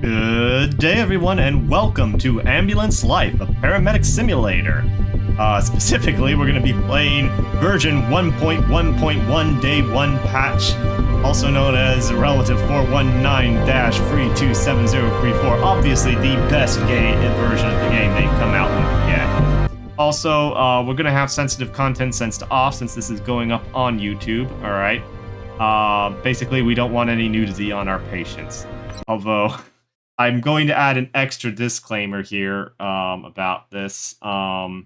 Good day, everyone, and welcome to Ambulance Life, a Paramedic Simulator. Specifically, we're going to be playing version 1.1.1 Day 1 patch, also known as Relative 419-327034. Obviously, the best version of the game they've come out with yet. Also, we're going to have sensitive content sensed off since this is going up on YouTube, alright? Basically, we don't want any nudity on our patients. Although, I'm going to add an extra disclaimer here about this. There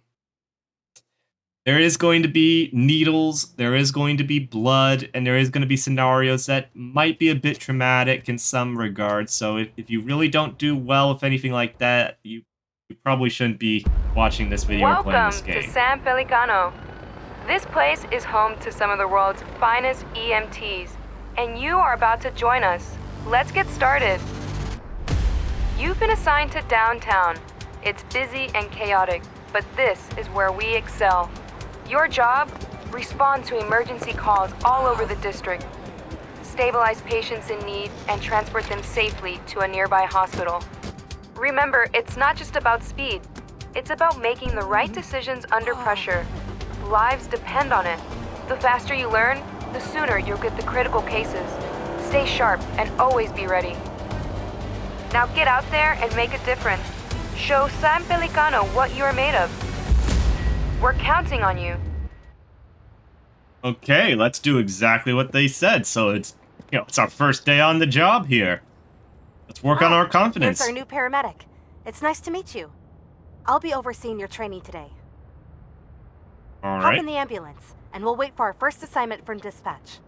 is going to be needles, there is going to be blood, and there is going to be scenarios that might be a bit traumatic in some regards. So if you really don't do well with anything like that, you probably shouldn't be watching this video or playing this game. Welcome to San Pelicano. This place is home to some of the world's finest EMTs, and you are about to join us. Let's get started. You've been assigned to downtown. It's busy and chaotic, but this is where we excel. Your job? Respond to emergency calls all over the district. Stabilize patients in need and transport them safely to a nearby hospital. Remember, it's not just about speed. It's about making the right decisions under pressure. Lives depend on it. The faster you learn, the sooner you'll get the critical cases. Stay sharp and always be ready. Now get out there and make a difference. Show San Pelicano what you are made of. We're counting on you. Okay, let's do exactly what they said. So it's our first day on the job here. Let's work on our confidence. Here's our new paramedic. It's nice to meet you. I'll be overseeing your training today. All Hop right. in the ambulance, and we'll wait for our first assignment from dispatch.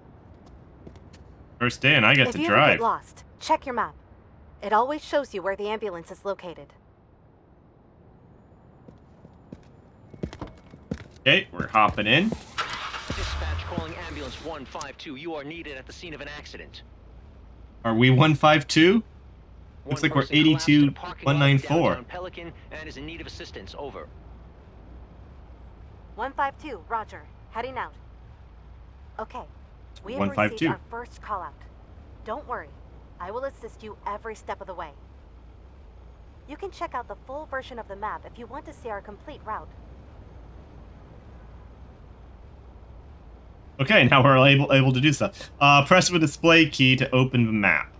First day, and I get If to you ever drive. get lost, check your map. It always shows you where the ambulance is located. Okay, we're hopping in. Dispatch calling ambulance 152. You are needed at the scene of an accident. Are we 152? Looks One like we're person collapsed in a parking lot in 82-194. downtown Pelican and is in need of assistance. Over. 152, roger. Heading out. Okay, we have 152. received our first call out. Don't worry, I will assist you every step of the way. You can check out the full version of the map if you want to see our complete route. Okay, now we're able to do stuff. Press the display key to open the map.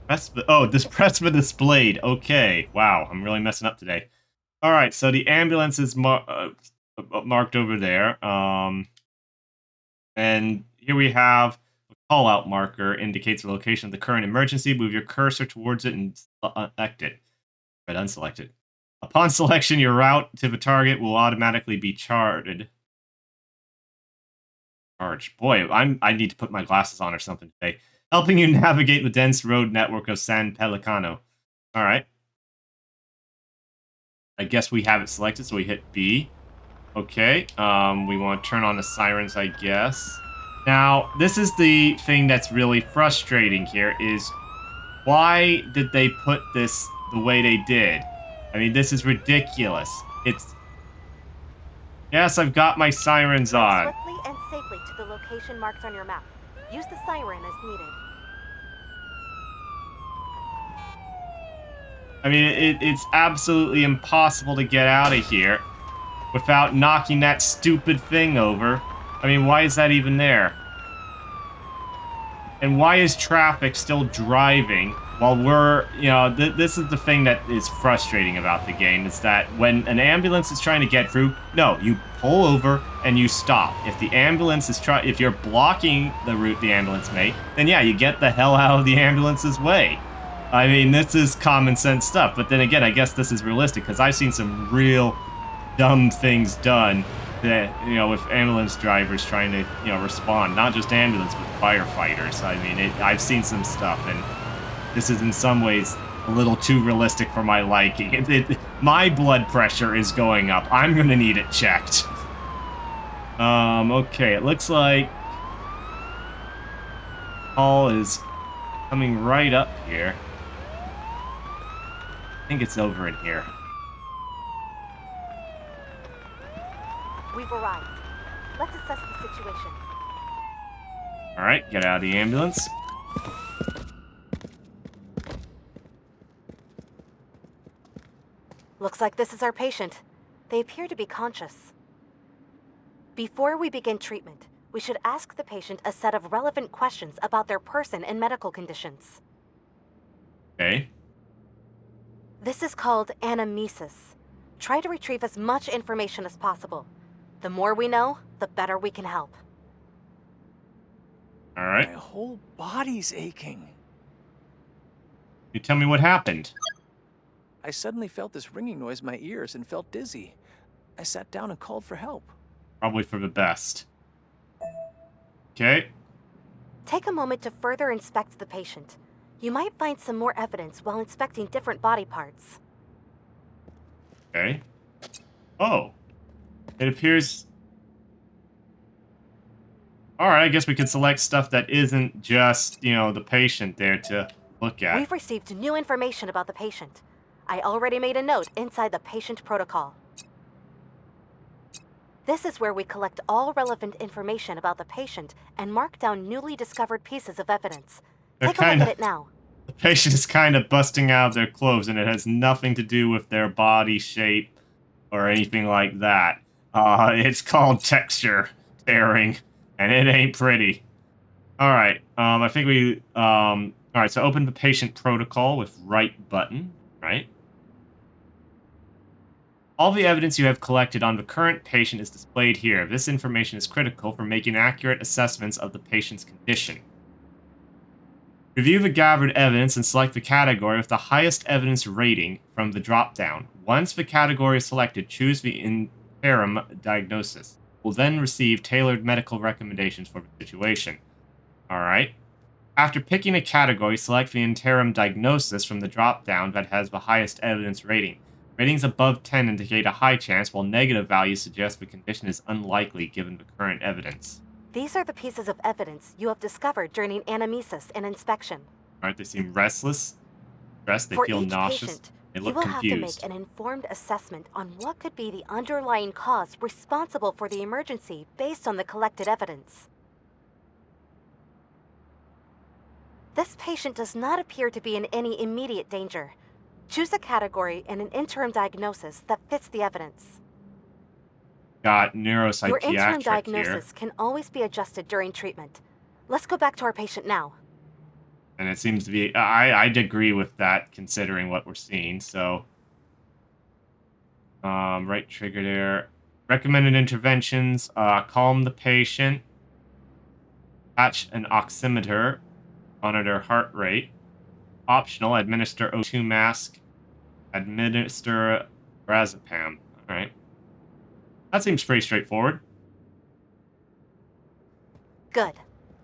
Press the displayed. Okay, wow, I'm really messing up today. All right, so the ambulance is marked over there. And here we have a call-out marker indicates the location of the current emergency. Move your cursor towards it and select it. Right, unselected. Upon selection, your route to the target will automatically be charted. Boy, I need to put my glasses on or something today. Helping you navigate the dense road network of San Pelicano. All right. I guess we have it selected, so we hit B. Okay. We want to turn on the sirens, I guess. Now, this is the thing that's really frustrating here is why did they put this the way they did? I mean, this is ridiculous. Yes, I've got my sirens on. Swiftly and safely to the location marked on your map. Use the siren as needed. I mean, it's absolutely impossible to get out of here without knocking that stupid thing over. I mean, why is that even there? And why is traffic still driving while we're, this is the thing that is frustrating about the game, is that when an ambulance is trying to get through, no, you pull over and you stop. If the ambulance is if you're blocking the route the ambulance may, then yeah, you get the hell out of the ambulance's way. I mean, this is common sense stuff, but then again, I guess this is realistic, because I've seen some real dumb things done that, with ambulance drivers trying to, respond, not just ambulance, but firefighters. I mean, I've seen some stuff, and this is in some ways a little too realistic for my liking. My blood pressure is going up. I'm gonna need it checked. Okay, it looks like Paul is coming right up here. I think it's over in here. We've arrived. Let's assess the situation. All right, get out of the ambulance. Looks like this is our patient. They appear to be conscious. Before we begin treatment, we should ask the patient a set of relevant questions about their person and medical conditions. Okay. This is called anamnesis. Try to retrieve as much information as possible. The more we know, the better we can help. All right. My whole body's aching. You tell me what happened. I suddenly felt this ringing noise in my ears and felt dizzy. I sat down and called for help. Probably for the best. Okay. Take a moment to further inspect the patient. You might find some more evidence while inspecting different body parts. Okay. Oh. It appears... Alright, I guess we can select stuff that isn't just, the patient there to look at. We've received new information about the patient. I already made a note inside the patient protocol. This is where we collect all relevant information about the patient and mark down newly discovered pieces of evidence. Take a look at it now. The patient is kind of busting out of their clothes, and it has nothing to do with their body shape or anything like that. It's called texture tearing, and it ain't pretty. Alright, I think we... Alright, so open the patient protocol with right button, right? All the evidence you have collected on the current patient is displayed here. This information is critical for making accurate assessments of the patient's condition. Review the gathered evidence and select the category with the highest evidence rating from the drop-down. Once the category is selected, choose the interim diagnosis. We'll then receive tailored medical recommendations for the situation. Alright. After picking a category, select the interim diagnosis from the drop-down that has the highest evidence rating. Ratings above 10 indicate a high chance, while negative values suggest the condition is unlikely given the current evidence. These are the pieces of evidence you have discovered during anamnesis and inspection. Alright, they seem restless, stressed, they For feel each nauseous, patient, they you look will have to confused. make an informed assessment on what could be the underlying cause responsible for the emergency based on the collected evidence. This patient does not appear to be in any immediate danger. Choose a category and an interim diagnosis that fits the evidence. Got Your interim neuropsychiatric diagnosis here, can always be adjusted during treatment. Let's go back to our patient now. and it seems to be... I'd agree with that, considering what we're seeing, so... right trigger there. Recommended interventions, calm the patient, patch an oximeter, monitor heart rate. Optional, administer O2 mask, administer razepam. Alright. That seems pretty straightforward. Good.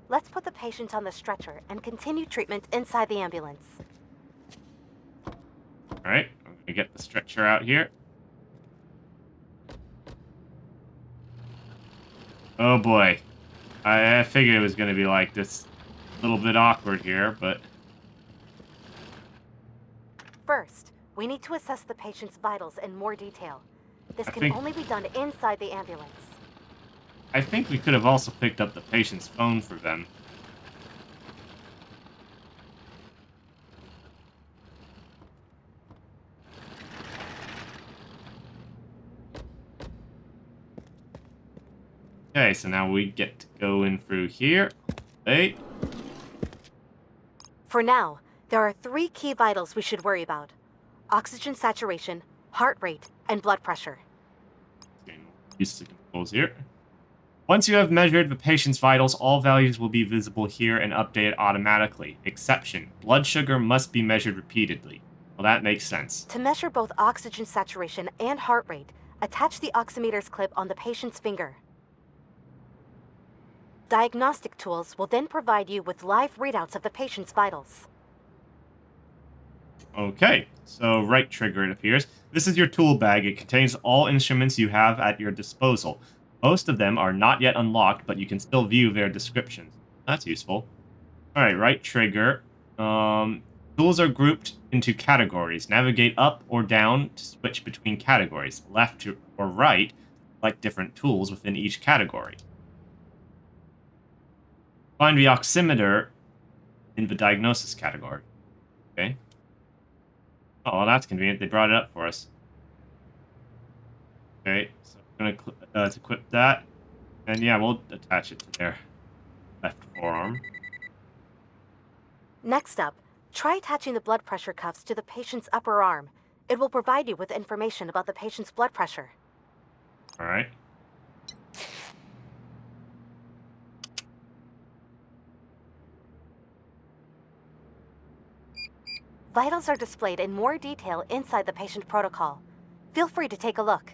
Let's put the patient on the stretcher and continue treatment inside the ambulance. Alright, I'm gonna get the stretcher out here. Oh boy. I figured it was gonna be like this. A little bit awkward here, but... First, we need to assess the patient's vitals in more detail. This I can think- only be done inside the ambulance. I think we could have also picked up the patient's phone for them. Okay, so now we get to go in through here. Hey. For now, there are 3 key vitals we should worry about: oxygen saturation, heart rate, and blood pressure. Use the controls here. Once you have measured the patient's vitals, all values will be visible here and updated automatically. Exception: blood sugar must be measured repeatedly. Well, that makes sense. To measure both oxygen saturation and heart rate, attach the oximeter's clip on the patient's finger. Diagnostic tools will then provide you with live readouts of the patient's vitals. Okay, so right trigger it appears. This is your tool bag. It contains all instruments you have at your disposal. Most of them are not yet unlocked, but you can still view their descriptions. That's useful. Alright, right trigger. Tools are grouped into categories. Navigate up or down to switch between categories. Left or right, like different tools within each category. Find the oximeter in the diagnosis category. Okay. Oh, well, that's convenient. They brought it up for us. Gonna equip that. And yeah, we'll attach it to their left forearm. Next up, try attaching the blood pressure cuffs to the patient's upper arm. It will provide you with information about the patient's blood pressure. All right. Vitals are displayed in more detail inside the patient protocol. Feel free to take a look.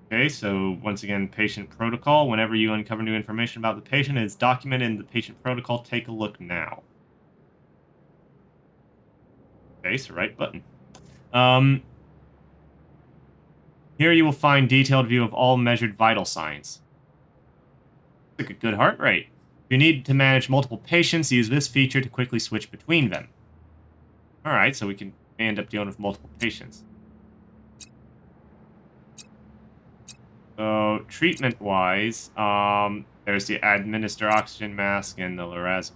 Okay, so once again, patient protocol. Whenever you uncover new information about the patient, it's documented in the patient protocol. Take a look now. Okay, so right button. Here you will find detailed view of all measured vital signs. Like a good heart rate. If you need to manage multiple patients, use this feature to quickly switch between them. Alright, so we can end up dealing with multiple patients. So, treatment-wise, there's the administer oxygen mask and the lorazepam.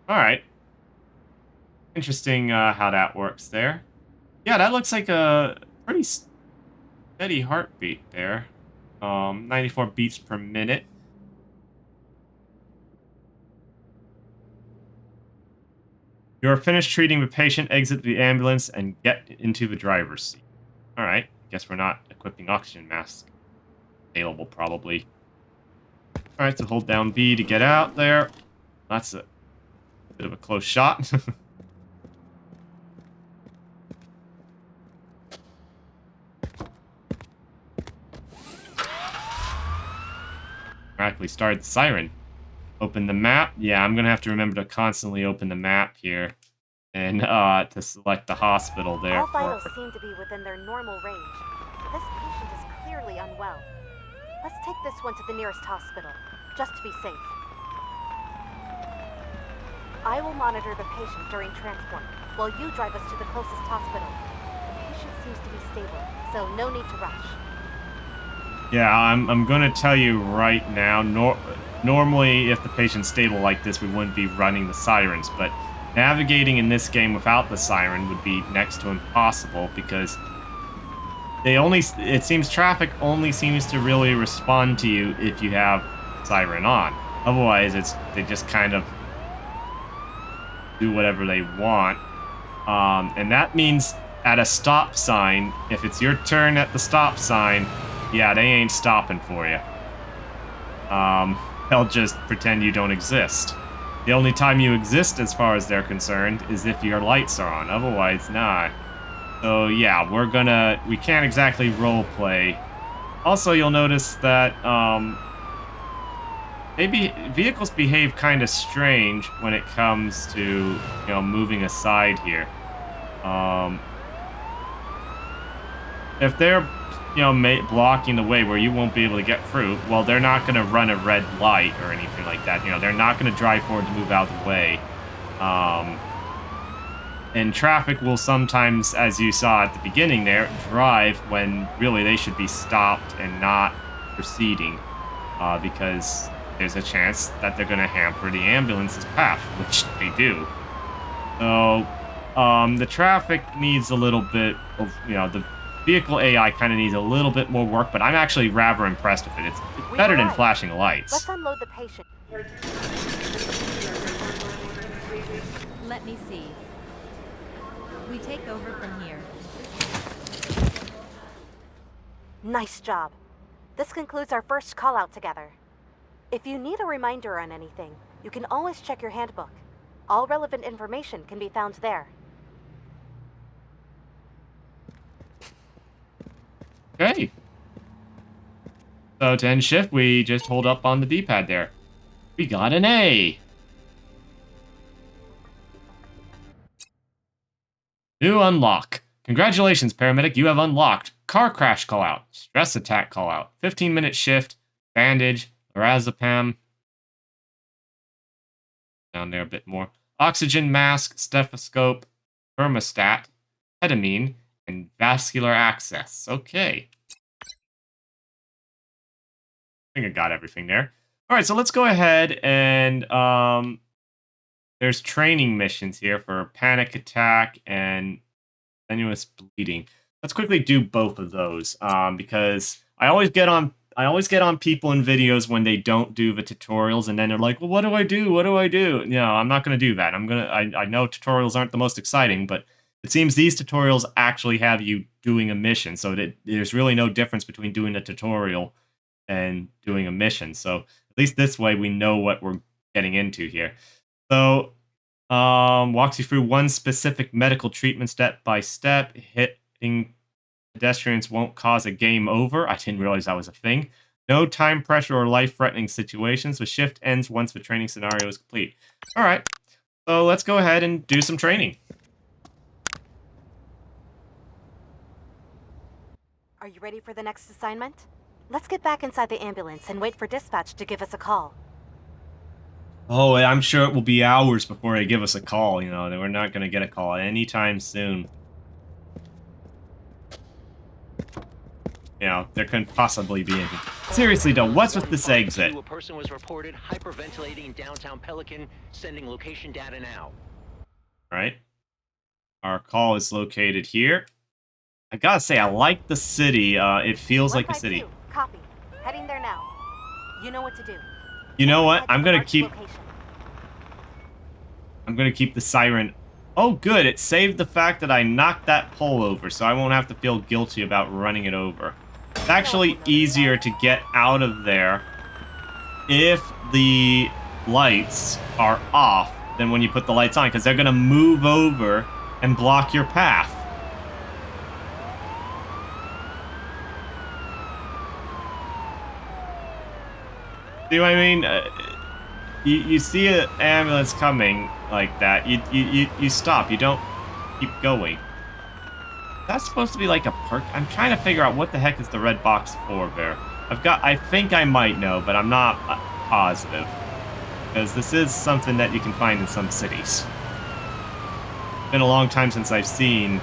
Alright. Interesting how that works there. Yeah, that looks like a pretty steady heartbeat there. 94 beats per minute. You're finished treating the patient, exit the ambulance, and get into the driver's seat. Alright, guess we're not equipping oxygen masks. Available, probably. Alright, so hold down B to get out there. That's a bit of a close shot. Automatically started the siren. Open the map. Yeah, I'm gonna have to remember to constantly open the map here. And to select the hospital there. All vitals seem to be within their normal range. This patient is clearly unwell. Let's take this one to the nearest hospital, just to be safe. I will monitor the patient during transport, while you drive us to the closest hospital. The patient seems to be stable, so no need to rush. Yeah, I'm gonna tell you right now, normally if the patient's stable like this, we wouldn't be running the sirens, but navigating in this game without the siren would be next to impossible because it seems traffic only seems to really respond to you if you have siren on. Otherwise, they just kind of do whatever they want. And that means at a stop sign, if it's your turn at the stop sign, yeah, they ain't stopping for you. They'll just pretend you don't exist. The only time you exist, as far as they're concerned, is if your lights are on. Otherwise, not. So, yeah, we can't exactly roleplay. Also, you'll notice that, vehicles behave kind of strange when it comes to, moving aside here. If they're blocking the way where you won't be able to get through, well, they're not going to run a red light or anything like that. They're not going to drive forward to move out of the way. And traffic will sometimes, as you saw at the beginning there, drive when really they should be stopped and not proceeding, because there's a chance that they're going to hamper the ambulance's path, which they do. So, the traffic needs a little bit of, the vehicle AI kind of needs a little bit more work, but I'm actually rather impressed with it. It's better than flashing lights. Let's unload the patient. Let me see. We take over from here. Nice job. This concludes our first call out together. If you need a reminder on anything, you can always check your handbook. All relevant information can be found there. Okay. So to end shift, we just hold up on the D-pad there. We got an A. New unlock. Congratulations, paramedic. You have unlocked car crash call out, stress attack call out, 15-minute shift, bandage, lorazepam. Down there a bit more. Oxygen mask, stethoscope, thermostat, ketamine, and vascular access. Okay. I think I got everything there. All right, so let's go ahead and there's training missions here for panic attack and continuous bleeding. Let's quickly do both of those because I always get on people in videos when they don't do the tutorials, and then they're like, "Well, what do I do? What do I do?" I'm not going to do that. I know tutorials aren't the most exciting, but it seems these tutorials actually have you doing a mission, so that there's really no difference between doing a tutorial and doing a mission. So at least this way we know what we're getting into here. So walks you through one specific medical treatment step by step. Hitting pedestrians won't cause a game over. I didn't realize that was a thing. No time pressure or life-threatening situations. The shift ends once the training scenario is complete. All right, so let's go ahead and do some training. Are you ready for the next assignment? Let's get back inside the ambulance and wait for dispatch to give us a call. Oh, I'm sure it will be hours before they give us a call. That we're not going to get a call anytime soon. There couldn't possibly be anything. Seriously, though, what's with this exit? A person was reported hyperventilating in downtown Pelican, sending location data now. Right. Our call is located here. I gotta say, I like the city. It feels like a city. Copy. Heading there now. You know what to do. You know what? I'm gonna keep the siren. Oh, good. It saved the fact that I knocked that pole over, so I won't have to feel guilty about running it over. It's actually easier to get out of there if the lights are off than when you put the lights on, because they're gonna move over and block your path. See what I mean? You see an ambulance coming like that, you stop. You don't keep going. That's supposed to be like a perk. I'm trying to figure out what the heck is the red box for there. I think I might know, but I'm not positive. Because this is something that you can find in some cities. It's been a long time since I've seen,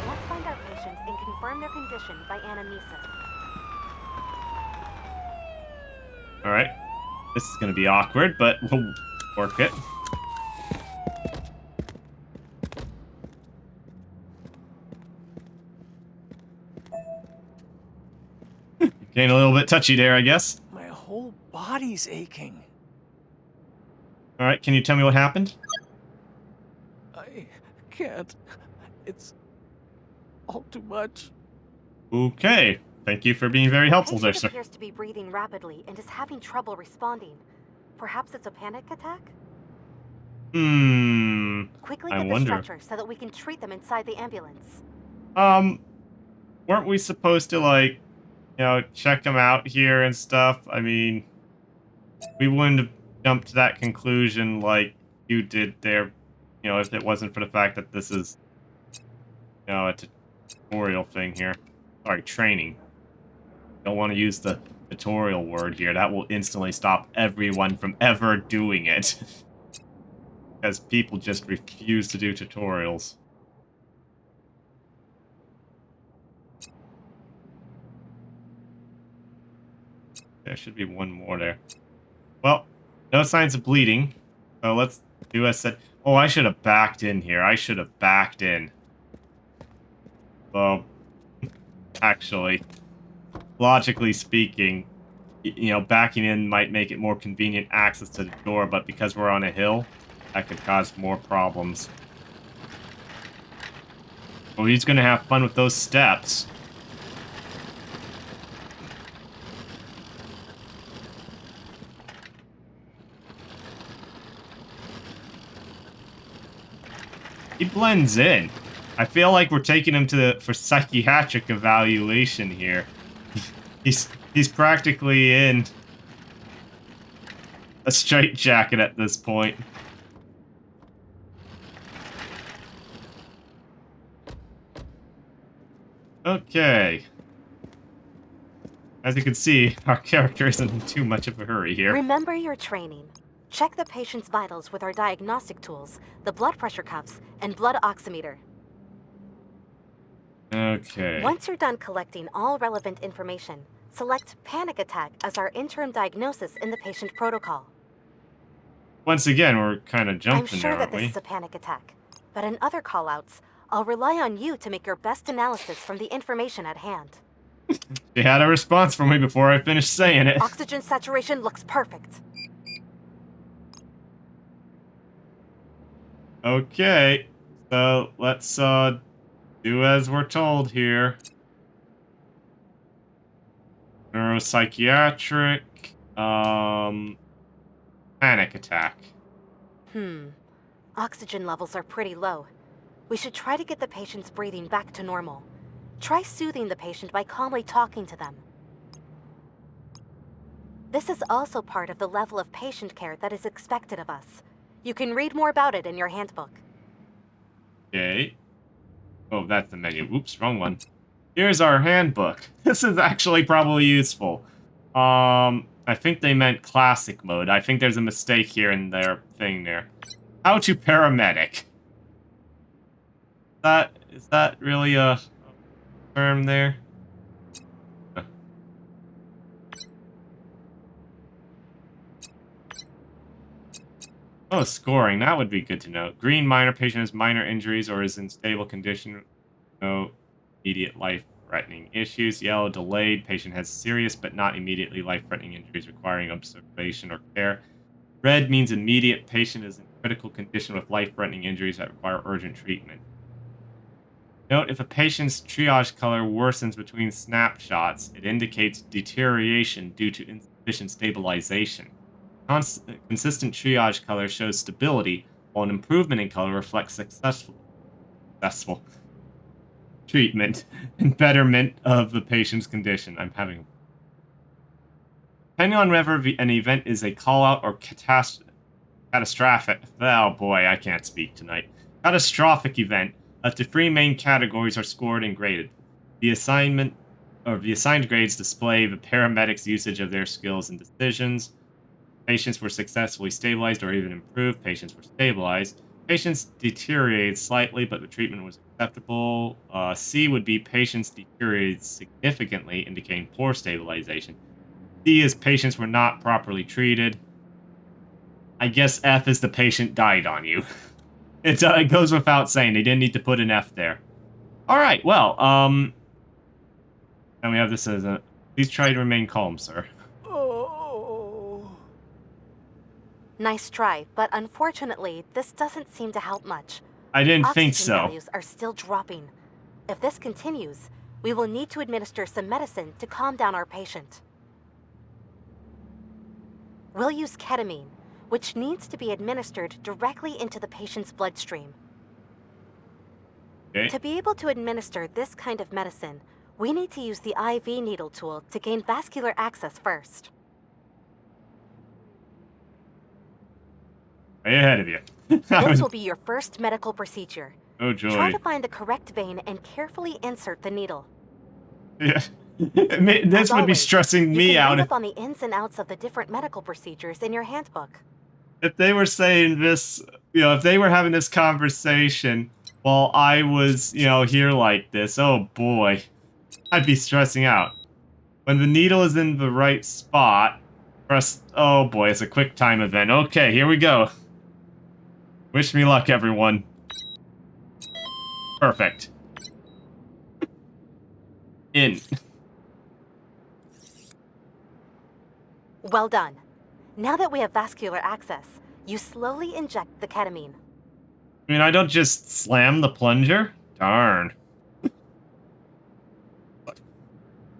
Let's find our patient and confirm their condition by anamnesis. Alright. This is going to be awkward, but we'll work it. Getting a little bit touchy there, I guess. My whole body's aching. Alright, can you tell me what happened? I can't. It's all too much. Okay. Thank you for being very helpful there, Patient sir. appears to be breathing rapidly and is having trouble responding. Perhaps it's a panic attack? Quickly I get the wonder. stretcher so that we can treat them inside the ambulance. Weren't we supposed to, check them out here and stuff? I mean, we wouldn't have jumped to that conclusion like you did there, if it wasn't for the fact that this is, a tutorial thing here. Sorry, training. Don't want to use the tutorial word here. That will instantly stop everyone from ever doing it. Because people just refuse to do tutorials. There should be one more there. Well, no signs of bleeding. So let's do as said. Oh, I should have backed in here. I should have backed in. Well, actually, logically speaking, backing in might make it more convenient access to the door, but because we're on a hill, that could cause more problems. Oh, he's gonna have fun with those steps. He blends in. I feel like we're taking him for psychiatric evaluation here. He's practically in a straitjacket at this point. Okay. As you can see, our character isn't in too much of a hurry here. Remember your training. Check the patient's vitals with our diagnostic tools, the blood pressure cuffs, and blood oximeter. Okay. Once you're done collecting all relevant information, select panic attack as our interim diagnosis in the patient protocol. Once again, we're kind of I'm jumping sure there, that aren't this we? is a panic attack, but in other callouts, I'll rely on you to make your best analysis from the information at hand. She had a response for me before I finished saying it. Oxygen saturation looks perfect. Okay. So let's do as we're told here. Neuropsychiatric panic attack. Oxygen levels are pretty low. We should try to get the patient's breathing back to normal. Try soothing the patient by calmly talking to them. This is also part of the level of patient care that is expected of us. You can read more about it in your handbook. Okay. Oh, that's the menu. Oops, wrong one. Here's our handbook. This is actually probably useful. I think they meant classic mode. I think there's a mistake here in their thing there. How to paramedic. Is that really a term there? Oh, scoring. That would be good to know. Green, minor, patient has minor injuries or is in stable condition. No immediate life-threatening issues. Yellow, delayed. Patient has serious but not immediately life-threatening injuries requiring observation or care. Red means immediate. Patient is in critical condition with life-threatening injuries that require urgent treatment. Note, if a patient's triage color worsens between snapshots, it indicates deterioration due to insufficient stabilization. Consistent triage color shows stability, while an improvement in color reflects successful treatment and betterment of the patient's condition. Depending on whether an event is a call-out or catastrophic... Oh boy, I can't speak tonight. Catastrophic event, up to 3 main categories are scored and graded. The assigned grades display the paramedics' usage of their skills and decisions. Patients were successfully stabilized or even improved. Patients were stabilized. Patients deteriorated slightly, but the treatment was acceptable. C would be patients deteriorated significantly, indicating poor stabilization. D is patients were not properly treated. I guess F is the patient died on you. It goes without saying. They didn't need to put an F there. All right, well, and we have this as a... Please try to remain calm, sir. Nice try, but unfortunately, this doesn't seem to help much. I didn't think Oxygen so. values are still dropping. If this continues, we will need to administer some medicine to calm down our patient. We'll use ketamine, which needs to be administered directly into the patient's bloodstream. Okay. To be able to administer this kind of medicine, we need to use the IV needle tool to gain vascular access first. Way ahead of you. This will be your first medical procedure. Oh, joy. Try to find the correct vein and carefully insert the needle. Yeah. This would be stressing me you can out. read up on the ins and outs of the different medical procedures in your handbook. If they were saying this, if they were having this conversation while I was, here like this, oh boy, I'd be stressing out. When the needle is in the right spot, press, oh boy, it's a quick time event. Okay, here we go. Wish me luck, everyone. Perfect. In. Well done. Now that we have vascular access, you slowly inject the ketamine. I mean, I don't just slam the plunger? Darn.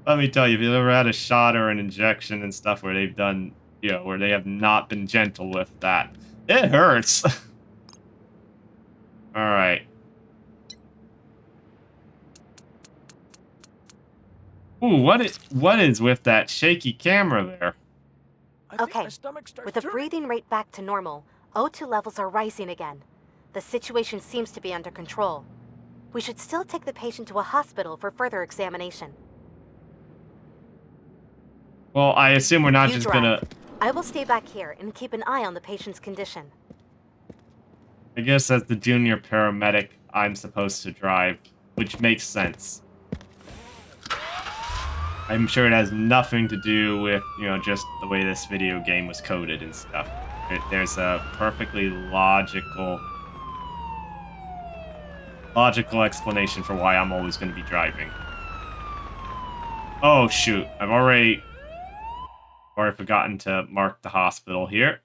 Let me tell you, if you've ever had a shot or an injection and stuff where they've done, where they have not been gentle with that, it hurts. Alright. Ooh, what is with that shaky camera there? Okay, with the breathing rate back to normal, O2 levels are rising again. The situation seems to be under control. We should still take the patient to a hospital for further examination. Well, I assume we're not just gonna... I will stay back here and keep an eye on the patient's condition. I guess as the junior paramedic, I'm supposed to drive, which makes sense. I'm sure it has nothing to do with, you know, just the way this video game was coded and stuff. There's a perfectly logical explanation for why I'm always going to be driving. Oh, shoot. I've already forgotten to mark the hospital here.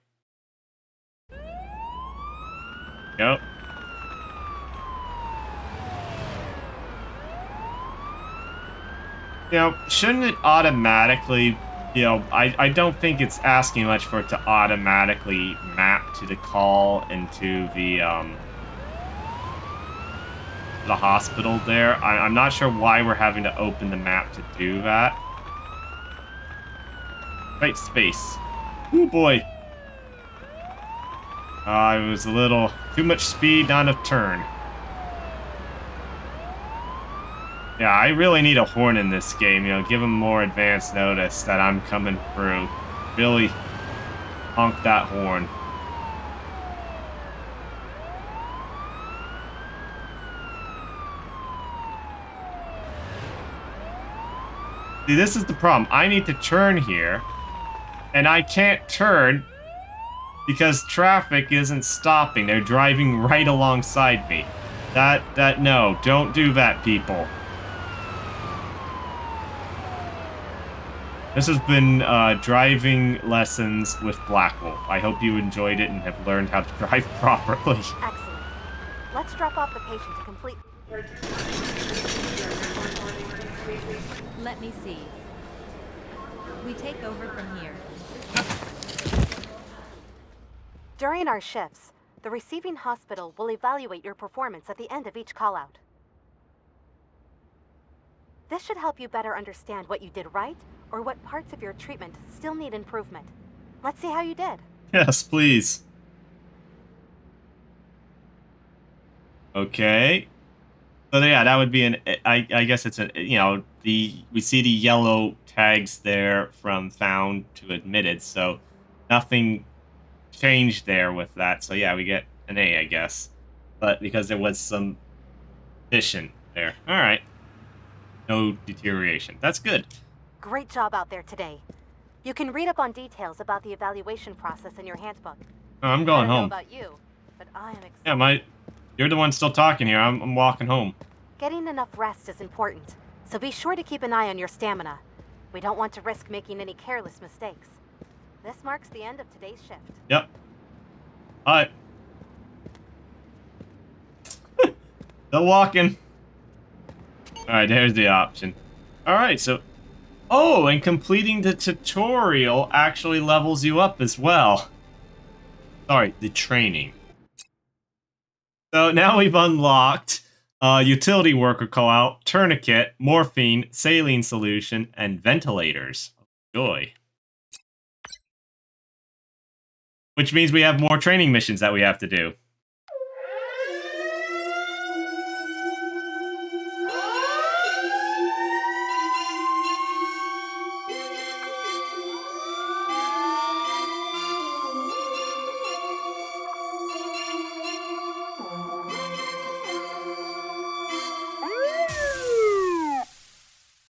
Go. You know, shouldn't it automatically, you know, I don't think it's asking much for it to automatically map to the call into the hospital there. I'm not sure why we're having to open the map to do that. Right, space. Oh boy. It was a little too much speed, not enough turn. Yeah, I really need a horn in this game, you know, give them more advance notice that I'm coming through. Really honk that horn. See, this is the problem. I need to turn here, and I can't turn because traffic isn't stopping. They're driving right alongside me. No, don't do that, people. This has been driving lessons with Black Wolf. I hope you enjoyed it and have learned how to drive properly. Excellent. Let's drop off the patient to complete... Let me see. We take over from here. During our shifts, the receiving hospital will evaluate your performance at the end of each call-out. This should help you better understand what you did right or what parts of your treatment still need improvement. Let's see how you did. Yes, please. Okay. So yeah, that would be an. I guess it's a. You know, we see the yellow tags there from found to admitted. So nothing changed there with that. So yeah, we get an A, I guess. But because there was some suspicion there. All right. No deterioration. That's good. Great job out there today. You can read up on details about the evaluation process in your handbook. Oh, I'm going I don't know home. about you, but I am excited. Yeah, you're the one still talking here. I'm walking home. Getting enough rest is important, so be sure to keep an eye on your stamina. We don't want to risk making any careless mistakes. This marks the end of today's shift. Yep. All right. Still walking. All right, there's the option. All right, so... Oh, and completing the tutorial actually levels you up as well. Sorry, the training. So now we've unlocked utility worker call-out, tourniquet, morphine, saline solution, and ventilators. Joy. Which means we have more training missions that we have to do.